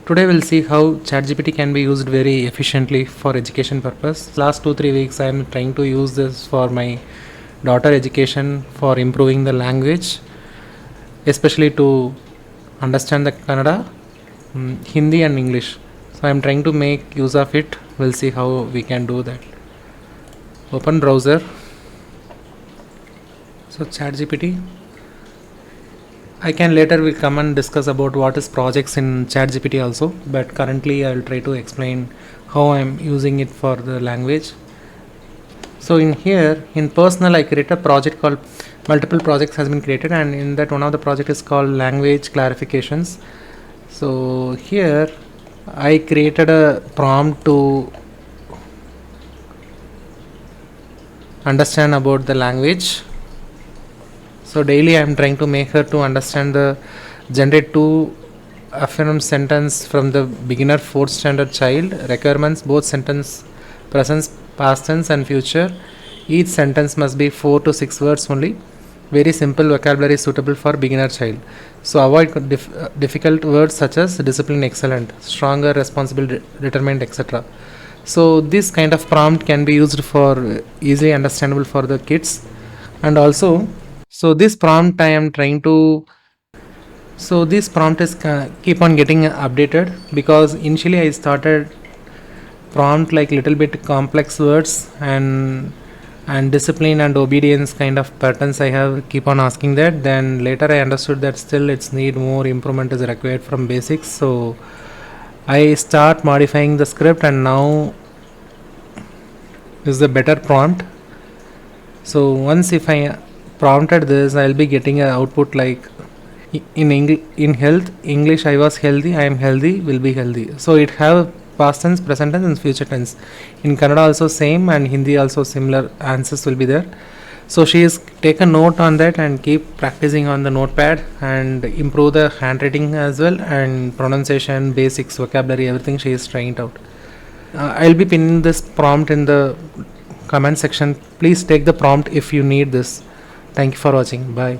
Today we'll see how ChatGPT can be used very efficiently for education purpose. Last 2-3 weeks I am trying to use this for my daughter education for improving the language, especially to understand the Kannada, Hindi and English. So I am trying to make use of it. We'll see how we can do that. Open browser. So ChatGPT. I can later will come and discuss about what is projects in ChatGPT also, but currently I will try to explain how I am using it for the language. So in here, in personal, I create a project called multiple projects has been created, and in that one of the project is called language clarifications. So here I created a prompt to understand about the language. So daily I am trying to make her to understand the generate two affirm sentence from the beginner 4th standard child. Requirements both sentence present, past tense and future. Each sentence must be 4 to 6 words only. Very simple vocabulary suitable for beginner child. So avoid difficult words such as discipline, excellent, stronger, responsible, determined, etc. So this kind of prompt can be used for easily understandable for the kids. And also, so this prompt I am trying to, so this prompt is keep on getting updated, because initially I started prompt like little bit complex words and discipline and obedience kind of patterns I have keep on asking that. Then later I understood that still it's need more improvement is required from basics. So I start modifying the script, and now is the better prompt. So once if I prompted this, I'll be getting an output like in health English I was healthy, I am healthy, will be healthy. So it have past tense, present tense and future tense. In Kannada also same, and Hindi also similar answers will be there. So she is take a note on that and keep practicing on the notepad and improve the handwriting as well, and pronunciation, basics, vocabulary, everything she is trying it out. I'll be pinning this prompt in the comment section. Please take the prompt if you need this. Thank you for watching. Bye.